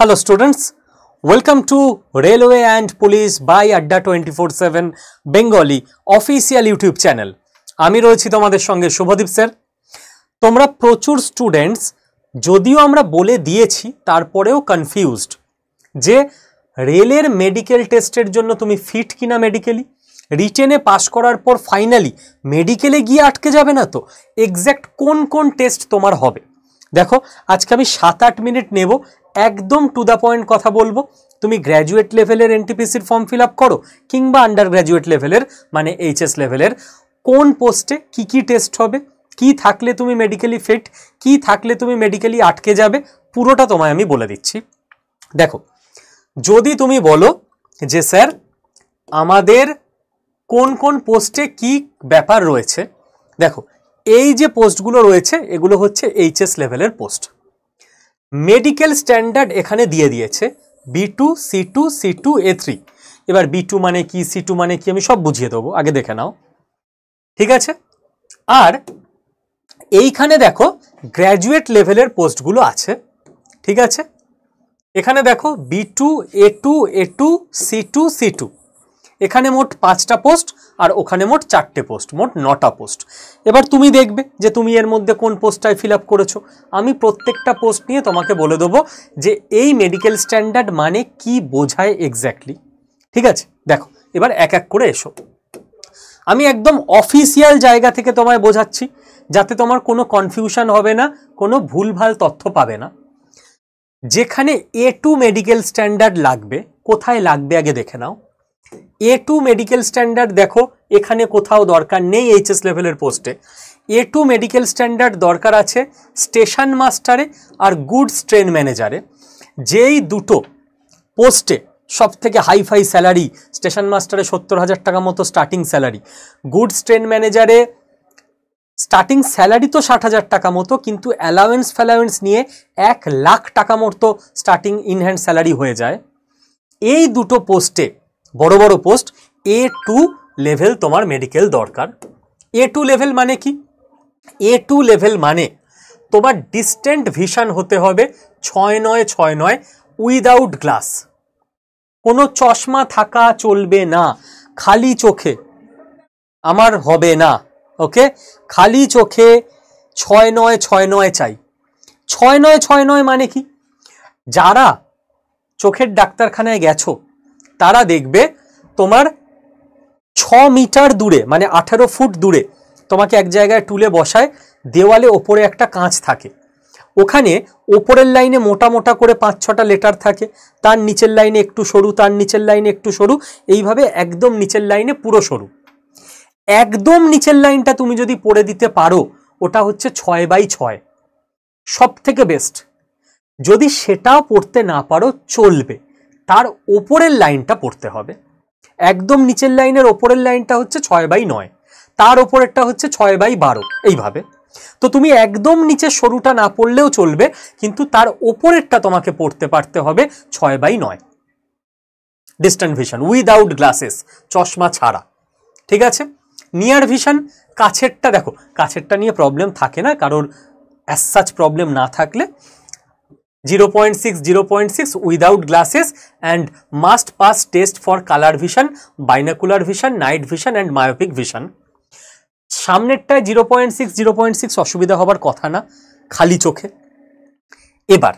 Hello students, welcome to Railway and Police by Adda 24/7 Bengali official YouTube channel. আমি রয়েছি তোমাদের সঙ্গে Subhadip sir. তোমরা প্রচুর স্টুডেন্টস যদিও আমরা বলে দিয়েছি তারপরেও কনফিউজড যে রেলের মেডিকেল টেস্টের জন্য তুমি ফিট কিনা মেডিকেলি, রিটেনে পাস করার পর ফাইনালি মেডিকেলে গিয়ে আটকে যাবে না তো। এক্স্যাক্ট কোন কোন টেস্ট তোমার হবে দেখো, আজকে আমি 7-8 মিনিট নেব, একদম টু দ্য পয়েন্ট কথা বলবো। তুমি গ্র্যাজুয়েট লেভেলের এনটিপিসির ফর্ম ফিল আপ করো কিংবা আন্ডার গ্র্যাজুয়েট লেভেলের মানে এইচএস লেভেলের, কোন পোস্টে কি কি টেস্ট হবে, কি থাকলে তুমি মেডিকেলি ফিট, কি থাকলে তুমি মেডিকেলি আটকে যাবে, পুরোটা তোমায় আমি বলে দিচ্ছি। দেখো, যদি তুমি বলো যে স্যার আমাদের কোন কোন পোস্টে কি ব্যাপার রয়েছে, দেখো এই যে পোস্টগুলো রয়েছে এগুলো হচ্ছে এইচএস লেভেলের পোস্ট। মেডিকেল স্ট্যান্ডার্ড এখানে দিয়ে দিয়েছে B2, C2, C2, A3। এবার B2 মানে কি, C2 মানে কি আমি সব বুঝিয়ে দেবো, আগে দেখে নাও, ঠিক আছে। আর এইখানে দেখো গ্র্যাজুয়েট লেভেলের পোস্টগুলো আছে, ঠিক আছে। এখানে দেখো B2, A2, A2, C2, C2, এখানে মোট 5টা পোস্ট আর ওখানে মোট 4টে পোস্ট, মোট 9টা পোস্ট। এবার তুমি দেখবে যে তুমি এর মধ্যে কোন পোস্টটায় ফিল আপ করেছো। আমি প্রত্যেকটা পোস্ট নিয়ে তোমাকে বলে দেবো যে এই মেডিকেল স্ট্যান্ডার্ড মানে কি বোঝায় এক্স্যাক্টলি, ঠিক আছে। দেখো এবার এক এক করে এসো, আমি একদম অফিসিয়াল জায়গা থেকে তোমায় বোঝাচ্ছি যাতে তোমার কোনো কনফিউশন হবে না, কোনো ভুলভাল তথ্য পাবে না। যেখানে A2 মেডিকেল স্ট্যান্ডার্ড লাগবে, কোথায় লাগবে আগে দেখে নাও। A2 মেডিকেল স্ট্যান্ডার্ড দেখো এখানে কোথাও দরকার নেই এইচএস লেভেলের পোস্টে। A2 মেডিকেল স্ট্যান্ডার্ড দরকার আছে স্টেশন মাস্টারে আর গুডস ট্রেন ম্যানেজারে। যেই দুটো পোস্টে সব থেকে হাইফাই স্যালারি, স্টেশন মাস্টারে 70,000 টাকা মতো স্টার্টিং স্যালারি, গুডস ট্রেন ম্যানেজারে স্টার্টিং স্যালারি তো 60,000 টাকা মতো, কিন্তু অ্যালাওয়েন্স ফ্যালাওয়েন্স নিয়ে 1 লাখ টাকা মতো স্টার্টিং ইন হ্যান্ড স্যালারি হয়ে যায়। এই দুটো পোস্টে বড় বড় পোস্ট A2 লেভেল তোমার মেডিকেল দরকার। A2 লেভেল মানে কি? A2 লেভেল মানে তোমার ডিস্টেন্ট ভিশন হতে হবে 6-9 উইদাউট গ্লাস, কোনো চশমা থাকা চলবে না, খালি চোখে আমার হবে না, ওকে। খালি চোখে 6-9 চাই। 6-9 মানে কি? যারা চোখের ডাক্তারখানায় গেছো তারা দেখবে তোমার 6 মিটার দূরে মানে 18 ফুট দূরে তোমাকে এক জায়গায় তুলে বসায়, দেওয়ালে ওপরে একটা কাঁচ থাকে, ওখানে ওপরের লাইনে মোটা মোটা করে 5-6টা লেটার থাকে, তার নিচের লাইনে একটু সরু, তার নিচের লাইনে একটু সরু, এইভাবে একদম নিচের লাইনে পুরো সরু। একদম নিচের লাইনটা তুমি যদি পড়ে দিতে পারো ওটা হচ্ছে 6/6, সব থেকে বেস্ট। যদি সেটাও পড়তে না পারো চলবে, তার ওপরের লাইনটা পড়তে হবে। একদম নিচের লাইনের ওপরের লাইনটা হচ্ছে 6/9, তার ওপরেরটা হচ্ছে 6/12, এইভাবে। তো তুমি একদম নিচে সরুটা না পড়লেও চলবে, কিন্তু তার ওপরেরটা তোমাকে পড়তে পারতে হবে 6/9। ডিস্ট্যান্ট ভিশন উইদাউট গ্লাসেস, চশমা ছাড়া, ঠিক আছে। নিয়ার ভিশন, কাছেরটা দেখো, কাছেরটা নিয়ে প্রবলেম থাকে না কারোর, অ্যাজ সাচ প্রবলেম না থাকলে 0.6 without glasses and must pass test for color vision, binocular vision, night vision and myopic vision। সামনেরটায় 0.6 অসুবিধা হবার কথা না, খালি চোখে। এবার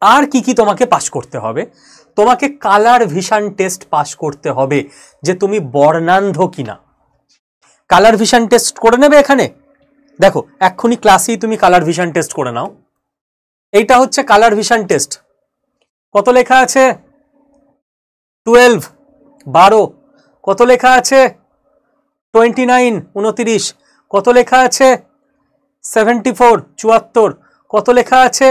আর কি কি তোমাকে পাস করতে হবে? তোমাকে কালার ভিশন টেস্ট পাস করতে হবে যে তুমি বর্ণান্ধ কিনা। কালার ভিশন টেস্ট করে নেবে এখানে, দেখো এক্ষুনি ক্লাসেই তুমি কালার ভিশন টেস্ট করে নাও। এইটা হচ্ছে কালার ভিশন টেস্ট। কত লেখা আছে? 12 কত লেখা আছে? 29 29 কত লেখা আছে? 74 74 কত লেখা আছে?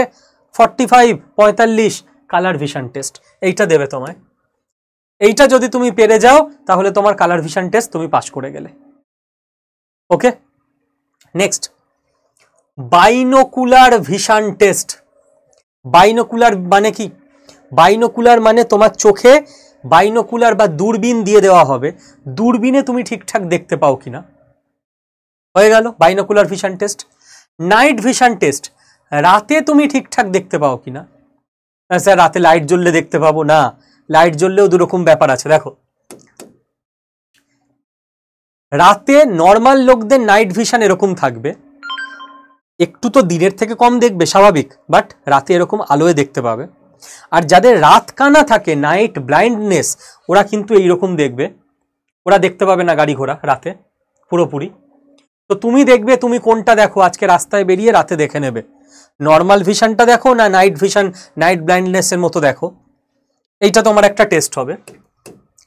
45 45 কালার ভিশন টেস্ট। এইটা দেবে তোমায়। এইটা যদি তুমি পেরে যাও তাহলে তোমার কালার ভিশন টেস্ট তুমি পাস করে গেলে, okay. Next, binocular vision test. Binocular মানে কি? বাইনোকুলার মানে তোমার চোখে বাইনোকুলার বা দূরবীন দিয়ে দেওয়া হবে, দূরবীনে তুমি ঠিকঠাক দেখতে পাও কিনা, হয়ে গেল binocular vision test. Night vision test, রাতে তুমি ঠিকঠাক দেখতে পাও কিনা, স্যার রাতে লাইট জ্বললে দেখতে পাবো না, লাইট জ্বললেও দুরকম ব্যাপার আছে। দেখো রাতে নর্মাল লোকদের নাইট ভিশন এরকম থাকবে, একটু তো দিনের থেকে কম দেখবে স্বাভাবিক, বাট রাতে এরকম আলোয় দেখতে পাবে। আর যাদের রাত কানা থাকে, নাইট ব্লাইন্ডনেস, ওরা কিন্তু এইরকম দেখবে, ওরা দেখতে পাবে না গাড়ি ঘোড়া রাতে পুরোপুরি। তো তুমি দেখবে তুমি কোনটা দেখো, আজকে রাস্তায় বেরিয়ে রাতে দেখে নেবে, নর্মাল ভিশনটা দেখো না নাইট ভিশন নাইট ব্লাইন্ডনেসের মতো দেখো। এইটা তোমার একটা টেস্ট হবে,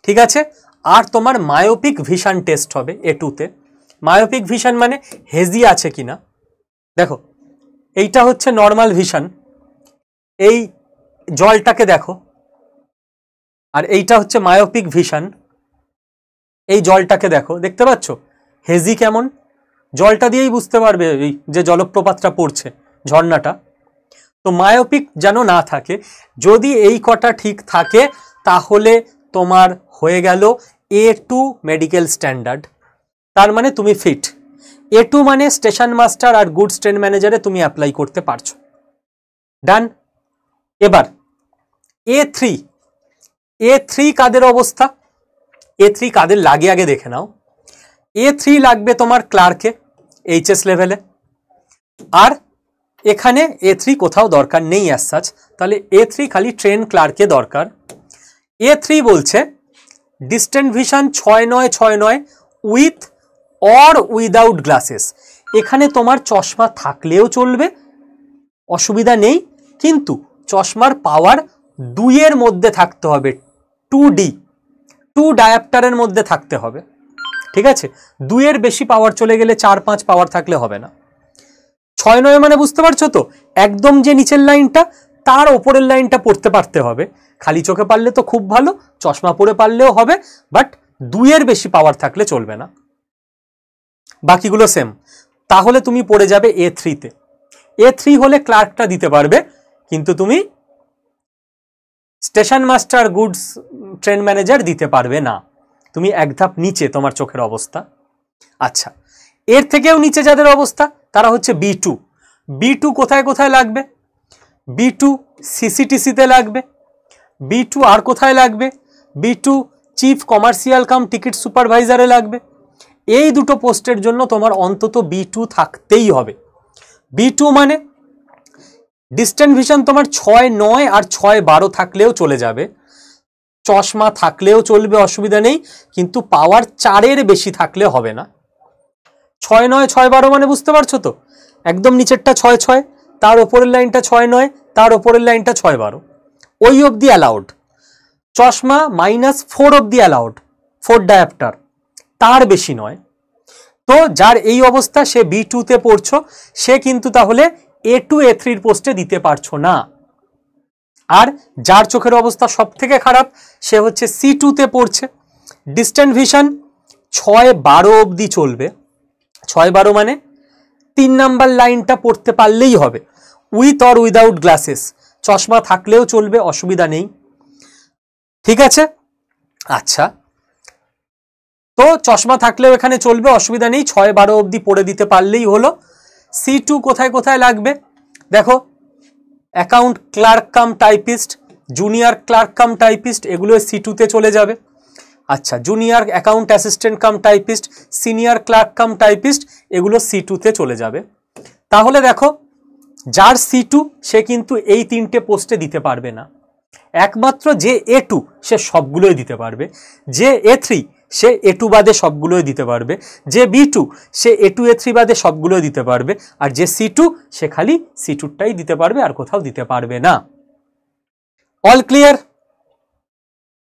ঠিক আছে। আর তোমার মায়োপিক ভিশন টেস্ট হবে A2-তে। মায়োপিক ভিশন মানে হেজি আছে কিনা। দেখো এইটা হচ্ছে নর্মাল ভিশন, এই জলটাকে দেখো, আর এইটা হচ্ছে মায়োপিক ভিশন, এই জলটাকে দেখো, দেখতে পাচ্ছ হেজি কেমন, জলটা দিয়েই বুঝতে পারবে এই যে জলপ্রপাতটা পড়ছে, ঝর্ণাটা। তো মায়োপিক যেন না থাকে, যদি এই কটা ঠিক থাকে তাহলে তোমার হয়ে গেল A2 মেডিকেল স্ট্যান্ডার্ড, তার মানে তুমি ফিট। A2 মানে স্টেশন মাস্টার আর গুডস ট্রেন ম্যানেজারে তুমি অ্যাপ্লাই করতে পারছো, ডান। এবার A3 কাদের অবস্থা, A3 কাদের লাগে আগে দেখে নাও। A3 লাগবে তোমার ক্লার্কে HS লেভেলে, আর এখানে A3 কোথাও দরকার নেই অ্যাজ সাচ, তাহলে A3 খালি ট্রেন ক্লার্কে দরকার। A3 বলছে distant vision 6-9 with or without glasses. এখানে তোমার চশমা থাকলেও চলবে, অসুবিধা নেই, কিন্তু চশমার পাওয়ার 2-এর মধ্যে থাকতে হবে, 2 ডায়াপ্টারের মধ্যে থাকতে হবে, ঠিক আছে। 2-এর বেশি পাওয়ার চলে গেলে 4-5 পাওয়ার থাকলে হবে না। 6-9 মানে বুঝতে পারছো তো, একদম যে নিচের লাইনটা তার ওপরের লাইনটা পড়তে পারতে হবে। খালি চোখে পারলে তো খুব ভালো, চশমা পরে পারলেও হবে, বাট 2-এর বেশি পাওয়ার থাকলে চলবে না, বাকিগুলো সেম। তাহলে তুমি পড়ে যাবে A3-তে। A3 হলে ক্লার্কটা দিতে পারবে, কিন্তু তুমি station master goods train manager দিতে পারবে না, তুমি এক ধাপ নিচে তোমার চোখের অবস্থা। আচ্ছা, এর থেকেও নিচে যাদের অবস্থা তারা হচ্ছে B2 কোথায় কোথায় লাগবে, B2 CCTC-তে লাগবে, B2 আর কোথায় লাগবে, B2 chief commercial cum ticket সুপারভাইজারে লাগবে। এই দুটো পোস্টের জন্য তোমার অন্তত B2 থাকতেই হবে। B2 মানে ডিস্টেন্ট ভিশন তোমার 6-9 আর 6-12 থাকলেও চলে যাবে, চশমা থাকলেও চলবে, অসুবিধা নেই, কিন্তু পাওয়ার 4-এর বেশি থাকলে হবে না। 6-9 6-12 মানে বুঝতে পারছো তো, একদম নিচেরটা 6-6, তার ওপরের লাইনটা 6-9, তার ওপরের লাইনটা 6-12, ওই অবধি অ্যালাউড। চশমা -4 অবধি অ্যালাউড, 4 ডায়াপ্টার, তার বেশি নয়। তো যার এই অবস্থা সে B2-তে পড়ছো, সে কিন্তু তাহলে A2 A3-র পোস্টে দিতে পারছো না। আর যার চোখের অবস্থা সব থেকে খারাপ সে হচ্ছে C2-তে পড়ছে, ডিস্টেন্ট ভিশন 6-12 অবধি চলবে। 6-12 মানে 3 নাম্বার লাইনটা পড়তে পারলেই হবে, উইথ অর উইদাউট গ্লাসেস, চশমা থাকলেও চলবে, অসুবিধা নেই, ঠিক আছে। আচ্ছা, তো চশমা থাকলেও এখানে চলবে, অসুবিধা নেই, 6-12 অবধি পড়ে দিতে পারলেই হলো। C2 কোথায় কোথায় লাগবে দেখো, account clerk cum typist, junior clerk cum typist, এগুলো C2-তে চলে যাবে। আচ্ছা, junior account assistant cum typist, senior clerk cum typist, এগুলো C2-তে চলে যাবে। তাহলে দেখো যার C2 সে কিন্তু এই 3টে পোস্টে দিতে পারবে না, একমাত্র যে A2 সে সবগুলোই দিতে পারবে, যে A3 সে A2 বাদে সবগুলোই দিতে পারবে, যে B2 সে A2 A3 বাদে সবগুলোই দিতে পারবে, আর যে C2 সে খালি C2টাই দিতে পারবে, আর কোথাও দিতে পারবে না। All clear?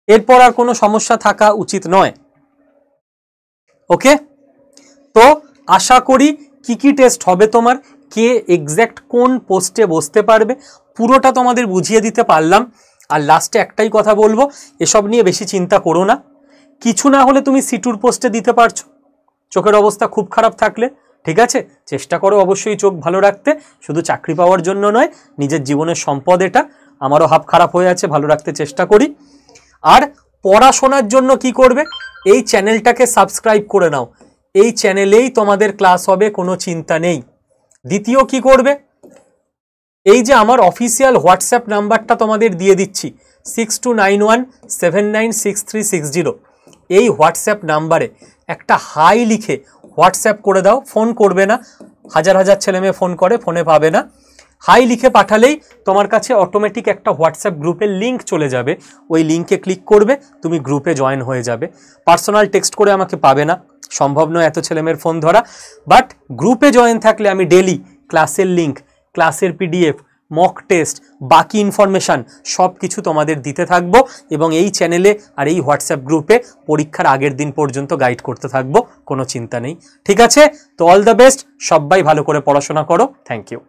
এরপর আর কোনো সমস্যা থাকা উচিত নয়। ওকে, তো আশা করি কি কি টেস্ট হবে তোমার, কে এক্স্যাক্ট কোন পোস্টে বসতে পারবে, পুরোটা তোমাদের বুঝিয়ে দিতে পারলাম। আর লাস্টে একটাই কথা বলবো, এসব নিয়ে বেশি চিন্তা করো না, কিছু না হলে তুমি C2-র পোস্টে দিতে পারছো চোখের অবস্থা খুব খারাপ থাকলে, ঠিক আছে। চেষ্টা করো অবশ্যই চোখ ভালো রাখতে, শুধু চাকরি পাওয়ার জন্য নয়, নিজের জীবনের সম্পদ এটা, আমারও হাফ খারাপ হয়ে আছে, ভালো রাখতে চেষ্টা করি। আর পড়াশোনার জন্য কি করবে, এই চ্যানেলটাকে সাবস্ক্রাইব করে নাও, এই চ্যানেলেই তোমাদের ক্লাস হবে, কোনো চিন্তা নেই। দ্বিতীয় কি করবে, এই যে আমার অফিসিয়াল হোয়াটসঅ্যাপ নাম্বারটা তোমাদের দিয়ে দিচ্ছি 6291796360, এই হোয়াটসঅ্যাপ নাম্বারে একটা হাই লিখে হোয়াটসঅ্যাপ করে দাও। ফোন করবে না, হাজার হাজার ছেলে মেয়ে ফোন করে, ফোনে পাবে না। হাই লিখে পাঠালেই তোমার কাছে অটোমেটিক একটা হোয়াটসঅ্যাপ গ্রুপের লিঙ্ক চলে যাবে। ওই লিঙ্কে ক্লিক করবে, তুমি গ্রুপে জয়েন হয়ে যাবে। পার্সোনাল টেক্সট করে আমাকে পাবে না, সম্ভব নয় এত ছেলেমেয়ের ফোন ধরা। বাট গ্রুপে জয়েন থাকলে আমি ডেলি ক্লাসের লিঙ্ক, ক্লাসের পিডিএফ, মক টেস্ট, বাকি ইনফরমেশান সব কিছু তোমাদের দিতে থাকবো এবং এই চ্যানেলে আর এই হোয়াটসঅ্যাপ গ্রুপে পরীক্ষার আগের দিন পর্যন্ত গাইড করতে থাকবো, কোনো চিন্তা নেই। ঠিক আছে, তো অল দ্য বেস্ট, সবাই ভালো করে পড়াশোনা করো। Thank you.